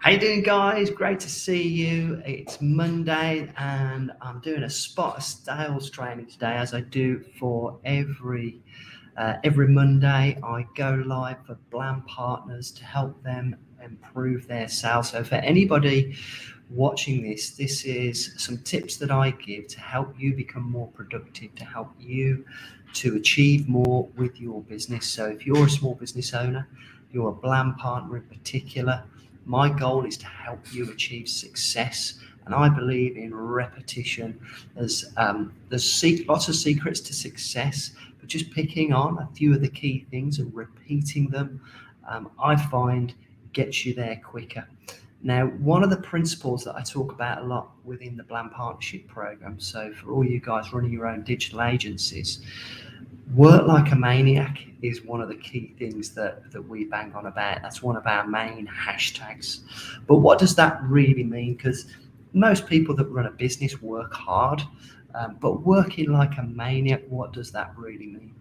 How you doing, guys? Great to see you. It's Monday, and I'm doing a spot of sales training today, as I do for every Monday. I go live for Blam partners to help them improve their sales. So, for anybody watching this is some tips that I give to help you become more productive, to help you to achieve more with your business. So, if you're a small business owner, you're a Blam partner in particular, my goal is to help you achieve success, and I believe in repetition. There's lots of secrets to success, but just picking on a few of the key things and repeating them, I find gets you there quicker. Now, one of the principles that I talk about a lot within the Bland Partnership Program, so for all you guys running your own digital agencies, work like a maniac is one of the key things that we bang on about. That's one of our main hashtags. But what does that really mean? Because most people that run a business work hard, but working like a maniac, what does that really mean?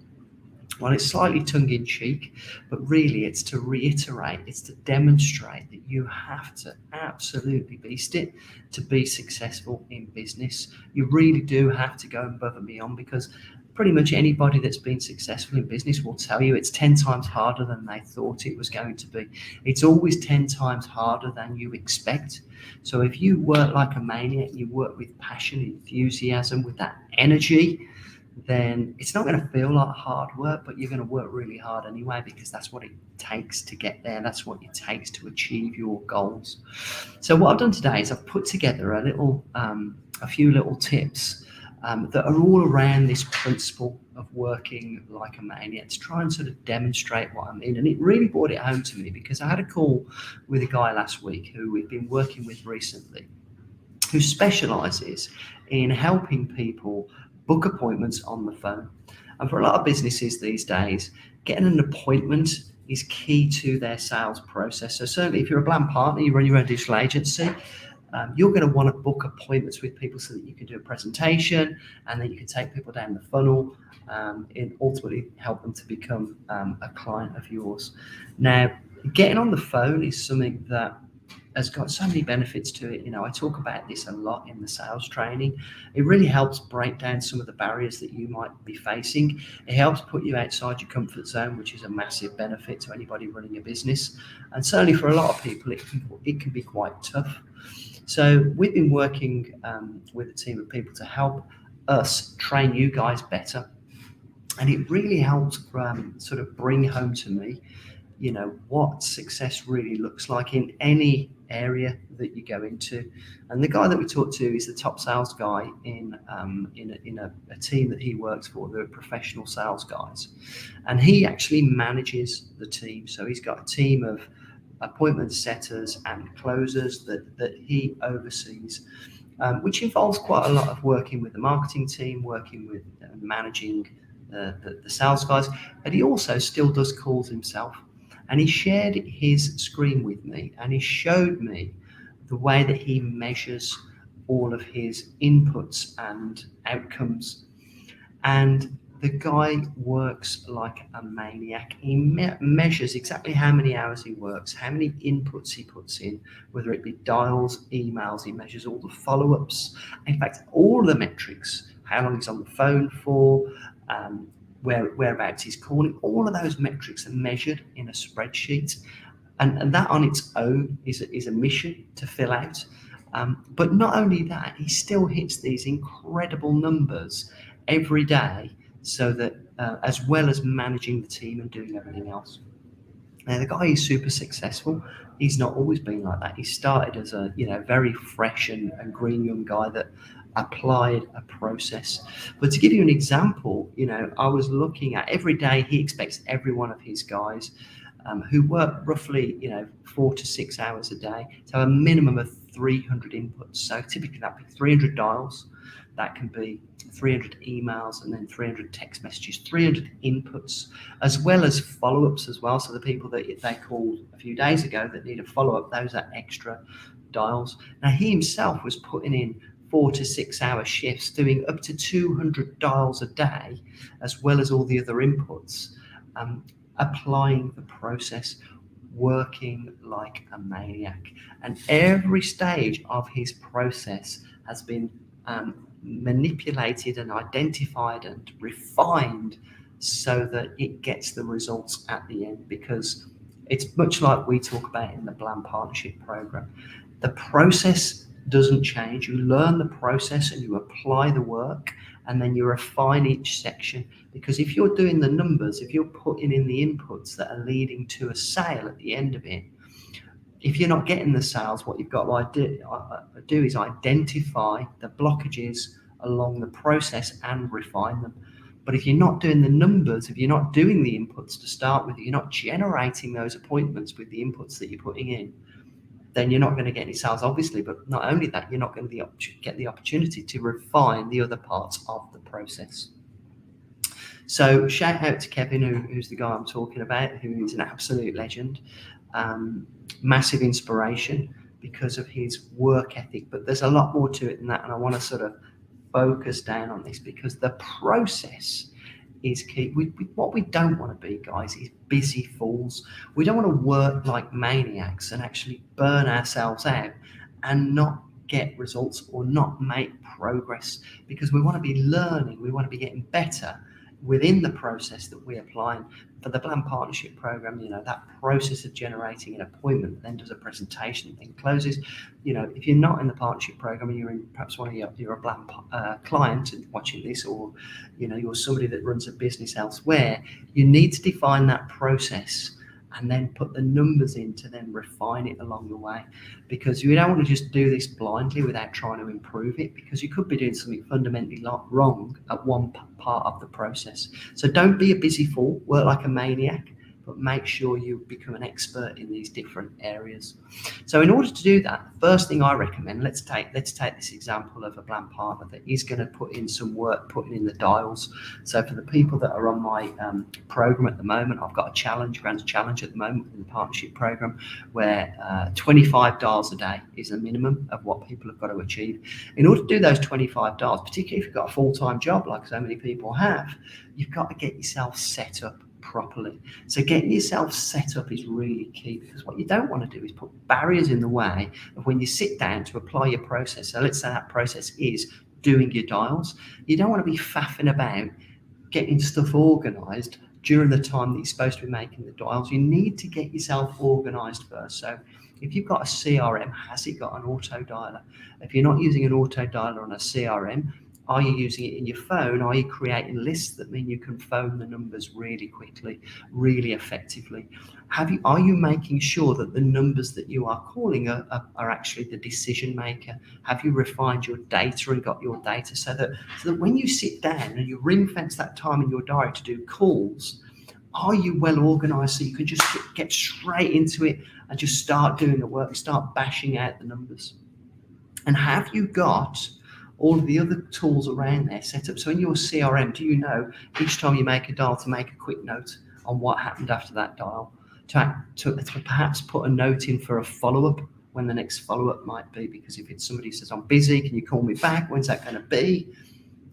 Well, it's slightly tongue in cheek, but really it's to reiterate, it's to demonstrate that you have to absolutely beast it to be successful in business. You really do have to go above and beyond, because pretty much anybody that's been successful in business will tell you it's 10 times harder than they thought it was going to be. It's always 10 times harder than you expect. So if you work like a maniac, you work with passion, enthusiasm, with that energy, then it's not going to feel like hard work, but you're going to work really hard anyway, because that's what it takes to get there. That's what it takes to achieve your goals. So what I've done today is I've put together a few little tips that are all around this principle of working like a maniac, to try and sort of demonstrate what I mean. And it really brought it home to me, because I had a call with a guy last week who we've been working with recently, who specializes in helping people book appointments on the phone. And for a lot of businesses these days, getting an appointment is key to their sales process. So certainly if you're a Bland partner, you run your own digital agency, you're going to want to book appointments with people so that you can do a presentation, and then you can take people down the funnel and ultimately help them to become a client of yours. Now, getting on the phone is something that has got so many benefits to it. I talk about this a lot in the sales training. It really helps break down some of the barriers that you might be facing. It helps put you outside your comfort zone, which is a massive benefit to anybody running a business. And certainly for a lot of people, it can be quite tough. So we've been working with a team of people to help us train you guys better. And it really helps sort of bring home to me, what success really looks like in any area that you go into. And the guy that we talked to is the top sales guy in a team that he works for. They're professional sales guys, and he actually manages the team. So he's got a team of appointment setters and closers that he oversees, which involves quite a lot of working with the marketing team, working with managing the sales guys. But he also still does calls himself. And he shared his screen with me, and he showed me the way that he measures all of his inputs and outcomes. And the guy works like a maniac. He measures exactly how many hours he works, how many inputs he puts in, whether it be dials, emails. He measures all the follow-ups. In fact, all the metrics, how long he's on the phone for, whereabouts he's calling. All of those metrics are measured in a spreadsheet, and that on its own is a mission to fill out. But not only that, he still hits these incredible numbers every day, so that as well as managing the team and doing everything else. Now, the guy is super successful. He's not always been like that. He started as a very fresh and green young guy that applied a process. But to give you an example, I was looking at every day he expects every one of his guys who work roughly 4 to 6 hours a day to have a minimum of 300 inputs. So typically that'd be 300 dials, that can be 300 emails, and then 300 text messages, 300 inputs, as well as follow-ups as well. So the people that they called a few days ago that need a follow-up, those are extra dials. Now, he himself was putting in 4 to 6 hour shifts, doing up to 200 dials a day, as well as all the other inputs, applying the process. working like a maniac. And every stage of his process has been manipulated and identified and refined so that it gets the results at the end. Because it's much like we talk about in the Bland Partnership Program. The process doesn't change. You learn the process and you apply the work, and then you refine each section. Because if you're doing the numbers, if you're putting in the inputs that are leading to a sale at the end of it, if you're not getting the sales, what you've got to do is identify the blockages along the process and refine them. But if you're not doing the numbers, if you're not doing the inputs to start with, you're not generating those appointments with the inputs that you're putting in, then you're not going to get any sales, obviously. But not only that, you're not going to get the opportunity to refine the other parts of the process. So shout out to Kevin, who's the guy I'm talking about, who is an absolute legend. Massive inspiration because of his work ethic. But there's a lot more to it than that, and I want to sort of focus down on this because the process is key. What we don't want to be, guys, is busy fools. We don't want to work like maniacs and actually burn ourselves out and not get results or not make progress, because we want to be learning, we want to be getting better within the process that we apply. And for the Bland Partnership Program, that process of generating an appointment, then does a presentation, then closes. If you're not in the partnership program and you're in perhaps you're a Bland client and watching this, or you're somebody that runs a business elsewhere, you need to define that process and then put the numbers in to then refine it along the way, because you don't want to just do this blindly without trying to improve it, because you could be doing something fundamentally wrong at one part of the process. So don't be a busy fool, work like a maniac, but make sure you become an expert in these different areas. So in order to do that, the first thing I recommend, let's take this example of a Bland partner that is going to put in some work, putting in the dials. So for the people that are on my program at the moment, I've got a grants challenge at the moment in the partnership program, where 25 dials a day is the minimum of what people have got to achieve. In order to do those 25 dials, particularly if you've got a full-time job like so many people have, you've got to get yourself set up properly. So getting yourself set up is really key, because what you don't want to do is put barriers in the way of when you sit down to apply your process. So let's say that process is doing your dials. You don't want to be faffing about getting stuff organised during the time that you're supposed to be making the dials. You need to get yourself organised first. So if you've got a CRM, has it got an auto dialer? If you're not using an auto dialer on a CRM, are you using it in your phone? Are you creating lists that mean you can phone the numbers really quickly, really effectively? Are you making sure that the numbers that you are calling are actually the decision maker? Have you refined your data and got your data so that when you sit down and you ring fence that time in your diary to do calls, are you well organized so you can just get straight into it and just start doing the work, start bashing out the numbers? And have you got all of the other tools around there set up? So in your CRM, do you know each time you make a dial to make a quick note on what happened after that dial? To perhaps put a note in for a follow-up, when the next follow-up might be, because if it's somebody who says, I'm busy, can you call me back? When's that going to be?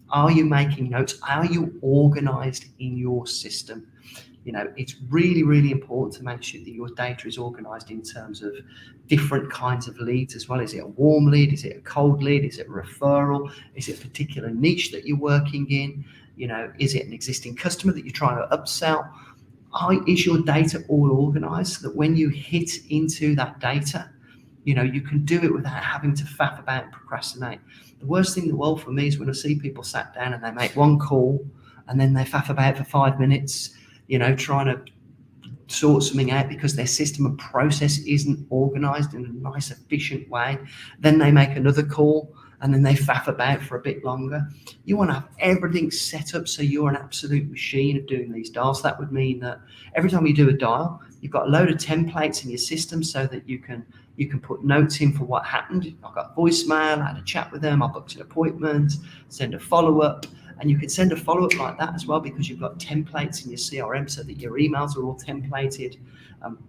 Are you making notes? Are you organized in your system? It's really, really important to make sure that your data is organized in terms of different kinds of leads as well. Is it a warm lead? Is it a cold lead? Is it a referral? Is it a particular niche that you're working in? Is it an existing customer that you're trying to upsell? Is your data all organized so that when you hit into that data, you can do it without having to faff about and procrastinate? The worst thing in the world for me is when I see people sat down and they make one call and then they faff about for 5 minutes, trying to sort something out because their system and process isn't organized in a nice, efficient way. Then they make another call and then they faff about for a bit longer. You want to have everything set up so you're an absolute machine of doing these dials. That would mean that every time you do a dial, you've got a load of templates in your system so that you can put notes in for what happened. I've got voicemail, I had a chat with them, I booked an appointment, send a follow-up. And you can send a follow-up like that as well, because you've got templates in your CRM so that your emails are all templated.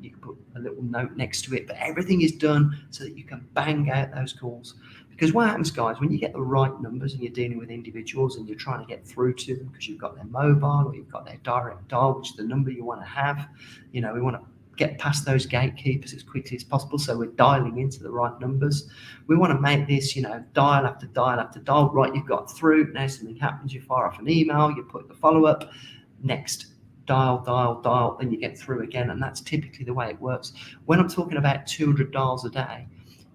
You can put a little note next to it, but everything is done so that you can bang out those calls. Because what happens, guys, when you get the right numbers and you're dealing with individuals and you're trying to get through to them because you've got their mobile or you've got their direct dial, which is the number you want to have, we want to get past those gatekeepers as quickly as possible. So we're dialing into the right numbers. We want to make this, dial after dial after dial. Right, you've got through. Now something happens. You fire off an email. You put the follow up. Next, dial, then you get through again. And that's typically the way it works. When I'm talking about 200 dials a day,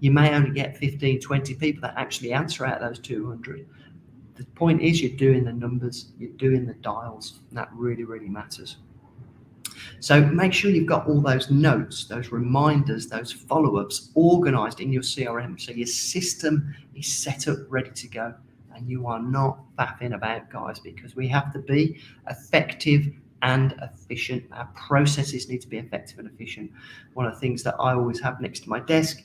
you may only get 15, 20 people that actually answer out of those 200. The point is you're doing the numbers, you're doing the dials, and that really, really matters. So make sure you've got all those notes, those reminders, those follow-ups organized in your CRM, so your system is set up, ready to go, and you are not faffing about, guys, because we have to be effective and efficient. Our processes need to be effective and efficient. One of the things that I always have next to my desk: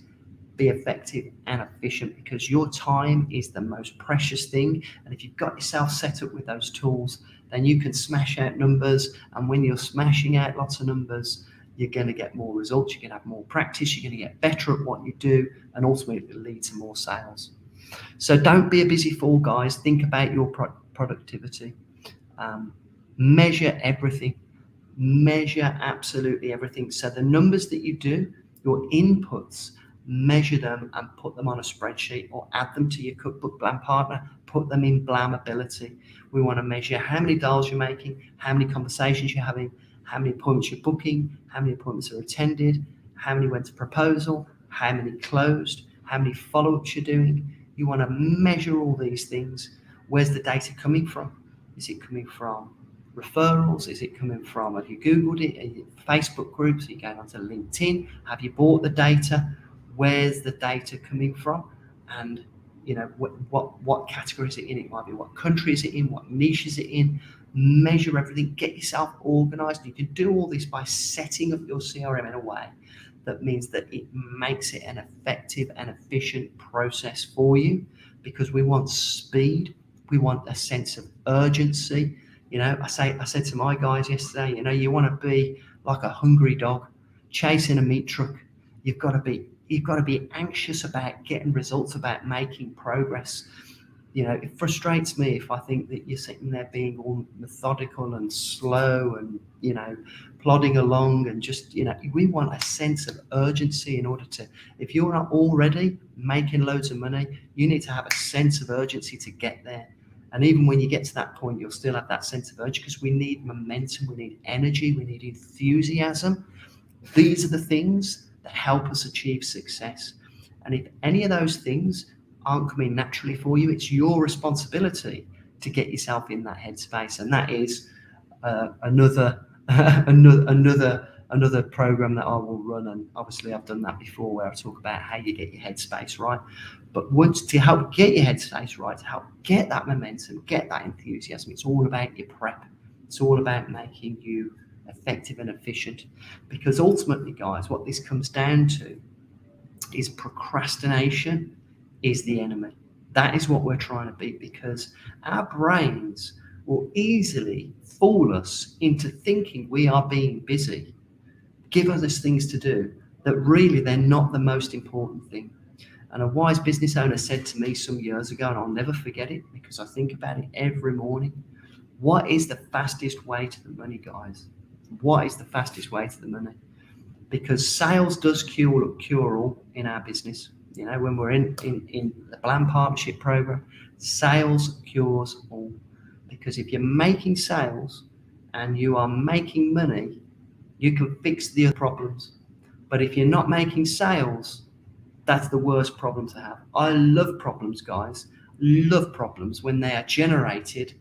be effective and efficient, because your time is the most precious thing. And if you've got yourself set up with those tools, then you can smash out numbers. And when you're smashing out lots of numbers, you're going to get more results. You're going to have more practice. You're going to get better at what you do, and ultimately it will lead to more sales. So don't be a busy fool, guys. Think about your productivity. Measure everything. Measure absolutely everything. So the numbers that you do, your inputs, measure them and put them on a spreadsheet or add them to your cookbook Blam Partner. Put them in Blamability. We want to measure how many dials you're making, how many conversations you're having, how many appointments you're booking, how many appointments are attended, how many went to proposal, how many closed, how many follow-ups you're doing. You want to measure all these things. Where's the data coming from? Is it coming from referrals? Is it coming from, have you Googled it? Are you Facebook groups? Are you going onto LinkedIn? Have you bought the data? Where's the data coming from? And what category is it in? It might be what country is it in, what niche is it in. Measure everything, get yourself organized. You can do all this by setting up your CRM in a way that means that it makes it an effective and efficient process for you, because we want speed, we want a sense of urgency. I said to my guys yesterday, you want to be like a hungry dog chasing a meat truck. You've got to be anxious about getting results, about making progress. It frustrates me if I think that you're sitting there being all methodical and slow and, plodding along and just, we want a sense of urgency in order to, if you're not already making loads of money, you need to have a sense of urgency to get there. And even when you get to that point, you'll still have that sense of urgency, because we need momentum, we need energy, we need enthusiasm. These are the things that help us achieve success. And if any of those things aren't coming naturally for you, it's your responsibility to get yourself in that headspace. And that is another program that I will run. And obviously I've done that before, where I talk about how you get your headspace right. But once, to help get your headspace right, to help get that momentum, get that enthusiasm, it's all about your prep. It's all about making you effective and efficient. Because ultimately, guys, what this comes down to is procrastination is the enemy. That is what we're trying to beat, because our brains will easily fool us into thinking we are being busy, give us things to do that really they're not the most important thing. And a wise business owner said to me some years ago, and I'll never forget it because I think about it every morning: what is the fastest way to the money, guys? What is the fastest way to the money? Because sales does cure all in our business. When we're in the Blam Partnership Program, sales cures all. Because if you're making sales and you are making money, you can fix the other problems. But if you're not making sales, that's the worst problem to have. I love problems, guys. Love problems when they are generated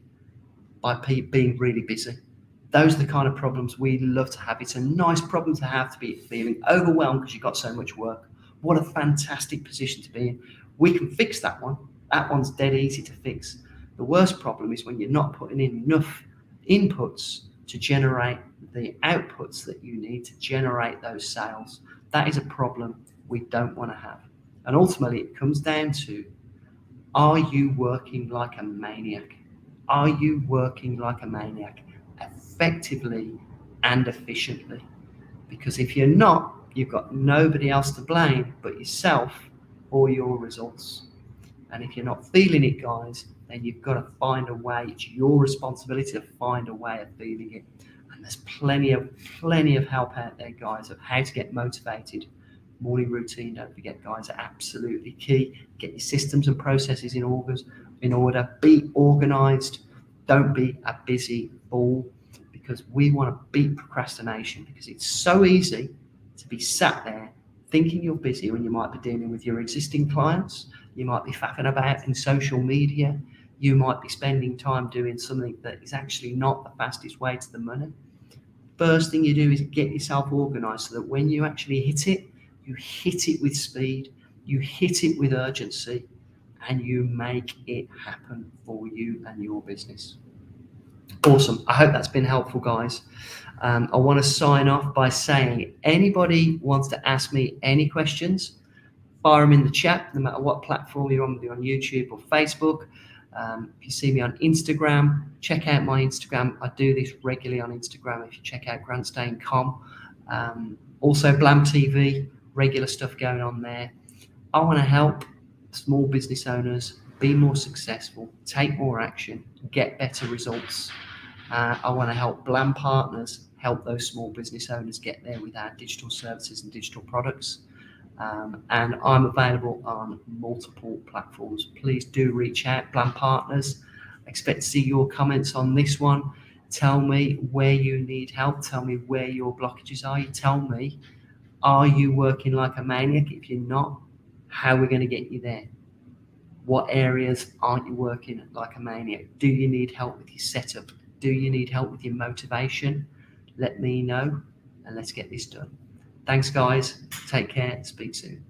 by being really busy. Those are the kind of problems we love to have. It's a nice problem to have, to be feeling overwhelmed because you've got so much work. What a fantastic position to be in. We can fix that one. That one's dead easy to fix. The worst problem is when you're not putting in enough inputs to generate the outputs that you need to generate those sales. That is a problem we don't want to have. And ultimately, it comes down to, are you working like a maniac? Are you working like a maniac, effectively and efficiently? Because if you're not, you've got nobody else to blame but yourself or your results. And if you're not feeling it, guys, then you've got to find a way. It's your responsibility to find a way of feeling it. And there's plenty of help out there, guys, of how to get motivated. Morning routine, don't forget, guys, are absolutely key. Get your systems and processes in order. Be organized. Don't be a busy fool, because we want to beat procrastination, because it's so easy to be sat there thinking you're busy when you might be dealing with your existing clients. You might be faffing about in social media. You might be spending time doing something that is actually not the fastest way to the money. First thing you do is get yourself organized so that when you actually hit it, you hit it with speed, you hit it with urgency, and you make it happen for you and your business. Awesome. I hope that's been helpful, guys. I want to sign off by saying, anybody wants to ask me any questions, fire them in the chat, no matter what platform you're on, whether you're on YouTube or Facebook. If you see me on Instagram, check out my Instagram. I do this regularly on Instagram. If you check out grantstein.com. Also Blam TV, regular stuff going on there. I want to help small business owners be more successful, take more action, get better results. I want to help Blam partners help those small business owners get there with our digital services and digital products. And I'm available on multiple platforms. Please do reach out, Blam Partners. I expect to see your comments on this one. Tell me where you need help. Tell me where your blockages are. You tell me, are you working like a maniac? If you're not, how are we going to get you there? What areas aren't you working like a maniac? Do you need help with your setup? Do you need help with your motivation? Let me know, and let's get this done. Thanks, guys. Take care. Speak soon.